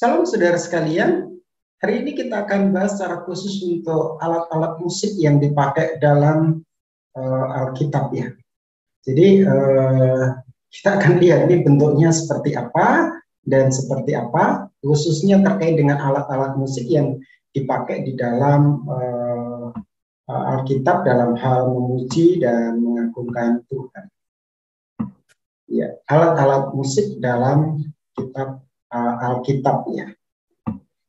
Salam saudara sekalian, hari ini kita akan bahas secara khusus untuk alat-alat musik yang dipakai dalam Alkitab ya. Jadi kita akan lihat ini bentuknya seperti apa dan seperti apa, khususnya terkait dengan alat-alat musik yang dipakai di dalam Alkitab dalam hal memuji dan mengagungkan Tuhan. Ya, alat-alat musik dalam kitab Alkitab ya.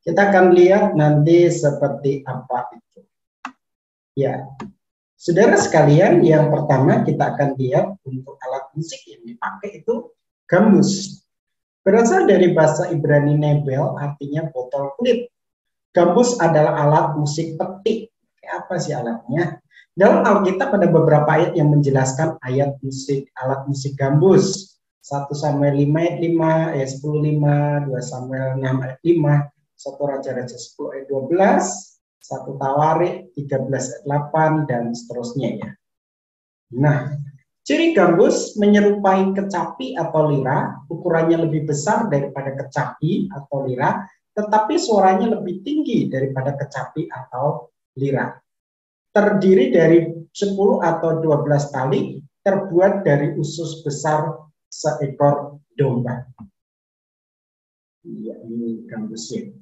Kita akan lihat nanti seperti apa itu. Ya, saudara sekalian, yang pertama kita akan lihat untuk alat musik yang dipakai itu gambus. Berasal dari bahasa Ibrani nebel, artinya botol kulit. Gambus adalah alat musik petik. Apa sih alatnya? Dalam Alkitab ada beberapa ayat yang menjelaskan alat musik gambus. 1 Samuel 5 ayat 5, ayat 10 5, 2 Samuel 6 ayat 5, 1 Raja-Raja 10 ayat 12, 1 Tawarik 13 ayat 8, dan seterusnya ya. Nah, ciri gambus menyerupai kecapi atau lira, ukurannya lebih besar daripada kecapi atau lira, tetapi suaranya lebih tinggi daripada kecapi atau lira. Terdiri dari 10 atau 12 tali, terbuat dari usus besar seekor domba. Ya, ini gambusnya.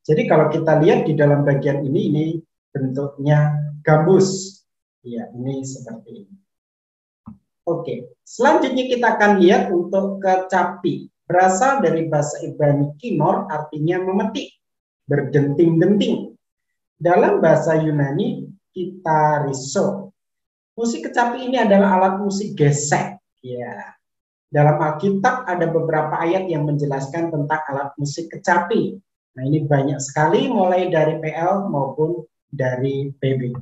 Jadi kalau kita lihat di dalam bagian ini bentuknya gambus. Ya, ini seperti ini. Oke, selanjutnya kita akan lihat untuk kecapi. Berasal dari bahasa Ibrani kinor, artinya memetik, berdenting-denting. Dalam bahasa Yunani, kitariso. Musik kecapi ini adalah alat musik gesek. Ya. Dalam Alkitab ada beberapa ayat yang menjelaskan tentang alat musik kecapi. Nah, ini banyak sekali mulai dari PL maupun dari PB.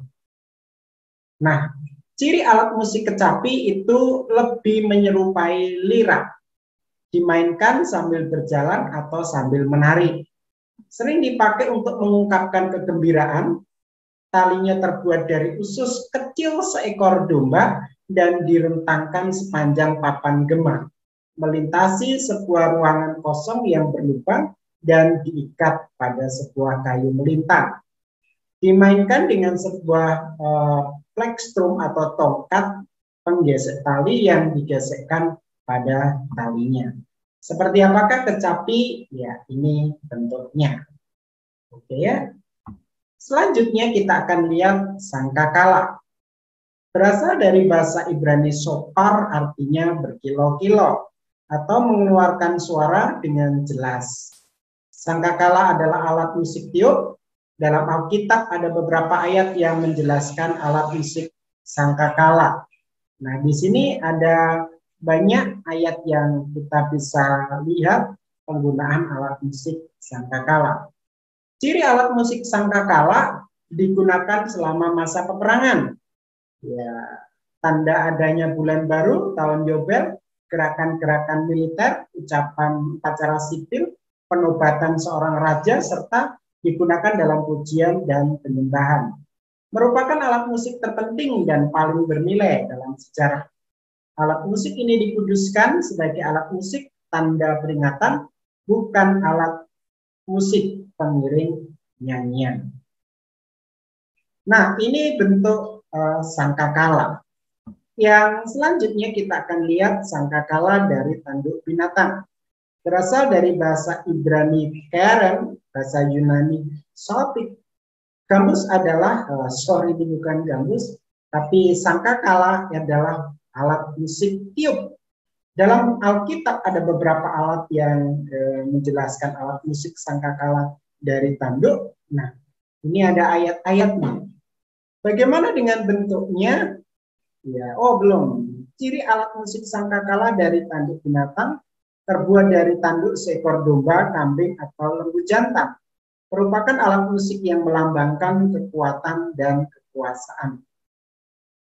Nah, ciri alat musik kecapi itu lebih menyerupai lira. Dimainkan sambil berjalan atau sambil menari. Sering dipakai untuk mengungkapkan kegembiraan. Talinya terbuat dari usus kecil seekor domba dan direntangkan sepanjang papan gema, melintasi sebuah ruangan kosong yang berlubang dan diikat pada sebuah kayu melintang. Dimainkan dengan sebuah plekstrum atau tongkat penggesek tali yang digesekkan pada talinya. Seperti apakah kecapi? Ya, ini bentuknya. Oke ya. Selanjutnya kita akan lihat sangkakala. Berasal dari bahasa Ibrani sopar, artinya berkilau-kilau atau mengeluarkan suara dengan jelas. Sangkakala adalah alat musik tiup. Dalam Alkitab ada beberapa ayat yang menjelaskan alat musik sangkakala. Nah, di sini ada banyak ayat yang kita bisa lihat penggunaan alat musik sangkakala. Ciri alat musik sangkakala digunakan selama masa peperangan. Ya, tanda adanya bulan baru, tahun Yobel, gerakan-gerakan militer, ucapan upacara sipil, penobatan seorang raja, serta digunakan dalam pujian dan penyembahan. Merupakan alat musik terpenting dan paling bernilai dalam sejarah. Alat musik ini dikuduskan sebagai alat musik tanda peringatan, bukan alat musik pengiring nyanyian. Nah, ini bentuk sangkakala. Yang selanjutnya kita akan lihat sangkakala dari tanduk binatang. Berasal dari bahasa Ibrani keren, bahasa Yunani sopik. Gambus adalah, ini bukan gambus, tapi sangkakala adalah alat musik tiup. Dalam Alkitab ada beberapa alat yang menjelaskan alat musik sangkakala dari tanduk. Nah, ini ada ayat-ayatnya. Bagaimana dengan bentuknya? Ya, belum. Ciri alat musik sangkakala dari tanduk binatang terbuat dari tanduk seekor domba, kambing, atau lembu jantan. Merupakan alat musik yang melambangkan kekuatan dan kekuasaan.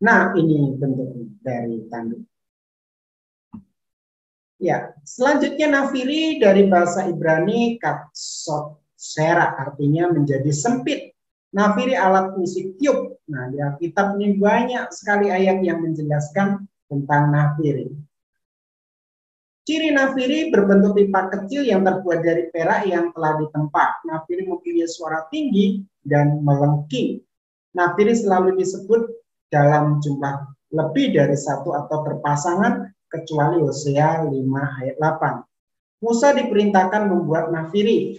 Nah, ini bentuk dari tanduk. Ya, selanjutnya nafiri dari bahasa Ibrani katsosera, artinya menjadi sempit. Nafiri alat musik tiup. Nah, di Alkitab ini banyak sekali ayat yang menjelaskan tentang nafiri. Ciri nafiri berbentuk pipa kecil yang terbuat dari perak yang telah ditempa. Nafiri mempunyai suara tinggi dan melengking. Nafiri selalu disebut dalam jumlah lebih dari satu atau berpasangan, kecuali Hosea 5 ayat 8. Musa diperintahkan membuat nafiri.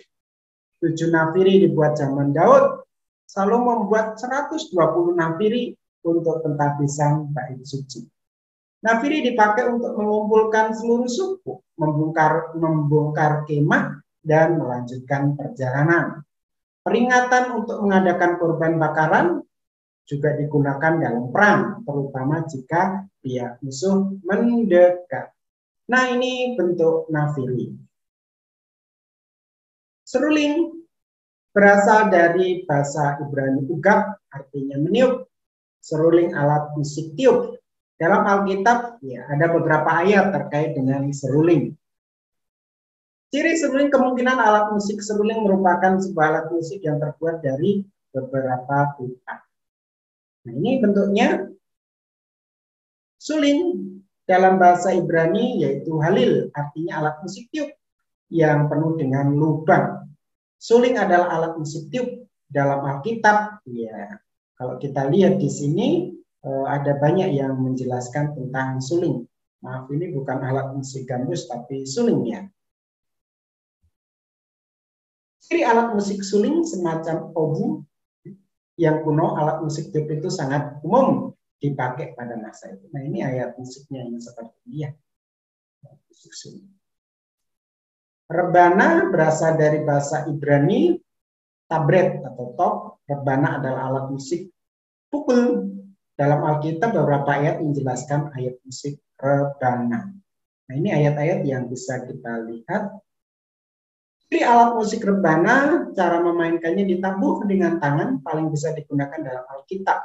7 nafiri dibuat zaman Daud. Salomo membuat 120 nafiri untuk pentabisan bait suci. Nafiri dipakai untuk mengumpulkan seluruh suku, membongkar kemah, dan melanjutkan perjalanan. Peringatan untuk mengadakan korban bakaran juga digunakan dalam perang, terutama jika pihak musuh mendekat. Nah, ini bentuk nafiri. Seruling berasal dari bahasa Ibrani ugab, artinya meniup. Seruling alat musik tiup. Dalam Alkitab ya, ada beberapa ayat terkait dengan seruling. Ciri seruling, kemungkinan alat musik seruling merupakan sebuah alat musik yang terbuat dari beberapa pipa. Nah, ini bentuknya suling dalam bahasa Ibrani yaitu halil, artinya alat musik tiup yang penuh dengan lubang. Suling adalah alat musik tiup dalam Alkitab. Ya, kalau kita lihat di sini ada banyak yang menjelaskan tentang suling. Maaf, ini bukan alat musik gambus tapi suling ya. Ciri alat musik suling semacam obu yang kuno, alat musik tiup itu sangat umum dipakai pada masa itu. Nah, ini ayat musiknya yang seperti ini ya. Musik suling. Rebana berasal dari bahasa Ibrani tabret atau top. Rebana adalah alat musik pukul. Dalam Alkitab beberapa ayat menjelaskan ayat musik rebana. Nah, ini ayat-ayat yang bisa kita lihat. Ciri alat musik rebana, cara memainkannya ditabuh dengan tangan, paling bisa digunakan dalam Alkitab.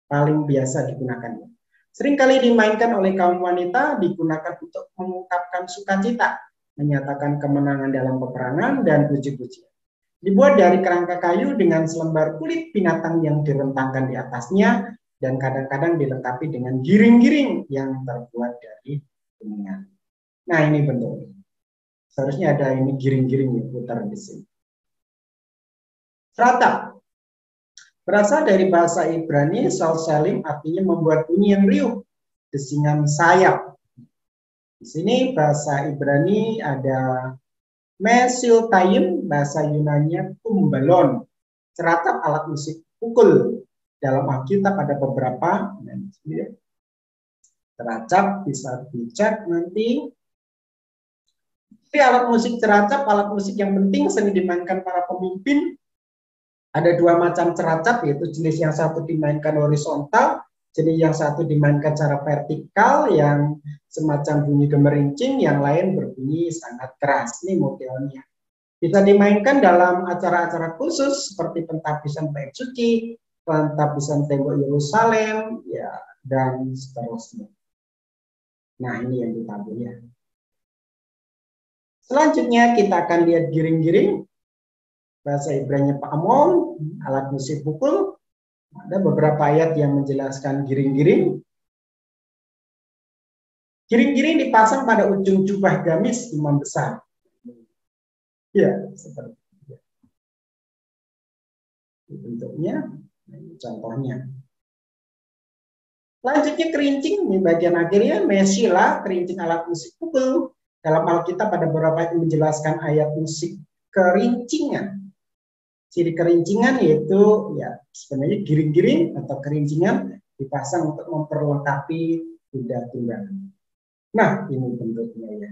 Paling biasa digunakan. Seringkali dimainkan oleh kaum wanita, digunakan untuk mengungkapkan sukacita, menyatakan kemenangan dalam peperangan, dan puji-pujian. Dibuat dari kerangka kayu dengan selembar kulit binatang yang direntangkan di atasnya, dan kadang-kadang dilengkapi dengan giring-giring yang terbuat dari kuningan. Nah, ini bentuknya. Seharusnya ada ini giring-giring yang putar di sini. Seratap berasal dari bahasa Ibrani salsalim, artinya membuat bunyi yang riuh, desingan sayap. Di sini bahasa Ibrani ada mesiltayim, bahasa Yunani kumbalon. Seratap alat musik pukul. Dalam Alkitab ada beberapa. Ceracap bisa dicek nanti. Jadi alat musik ceracap, alat musik yang penting sering dimainkan para pemimpin. Ada dua macam ceracap, yaitu jenis yang satu dimainkan horizontal, jenis yang satu dimainkan secara vertikal, yang semacam bunyi gemerincing, yang lain berbunyi sangat keras. Ini modelnya. Bisa dimainkan dalam acara-acara khusus seperti pentabisan bait suci, pentabisan tembok Yerusalem, ya, dan seterusnya. Nah, ini yang ditabuh ya. Selanjutnya kita akan lihat giring-giring. Bahasa Ibrani pa'amon, alat musik pukul. Ada beberapa ayat yang menjelaskan giring-giring. Giring-giring dipasang pada ujung jubah gamis imam besar. Ya, seperti itu. Bentuknya, ini contohnya. Selanjutnya kerincing, ini bagian akhirnya, mesila, kerincing alat musik pukul. Dalam Alkitab ada beberapa yang menjelaskan ayat musik kerincingan. Ciri kerincingan yaitu ya sebenarnya giring-giring atau kerincingan dipasang untuk memperlengkapi tunda-tunda. Nah, ini bentuknya ya.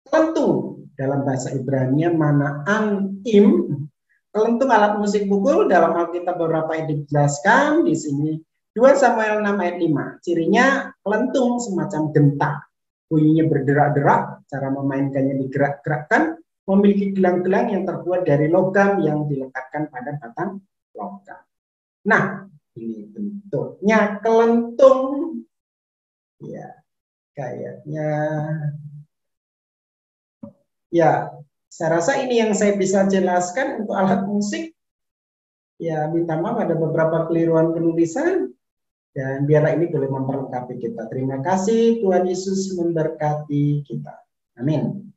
Kelentung dalam bahasa Ibrani manaan im. Kelentung alat musik pukul dalam Alkitab beberapa yang dijelaskan di sini. 2 Samuel 6 ayat 5. Cirinya kelentung semacam dentak. Bunyinya berderak-derak, cara memainkannya digerak-gerakkan, memiliki gelang-gelang yang terbuat dari logam yang dilekatkan pada batang logam. Nah, ini bentuknya kelentung. Ya, kayaknya. Ya, saya rasa ini yang saya bisa jelaskan untuk alat musik. Ya, minta maaf ada beberapa keliruan penulisan. Dan biarlah ini boleh memperlengkapi kita. Terima kasih, Tuhan Yesus memberkati kita. Amin.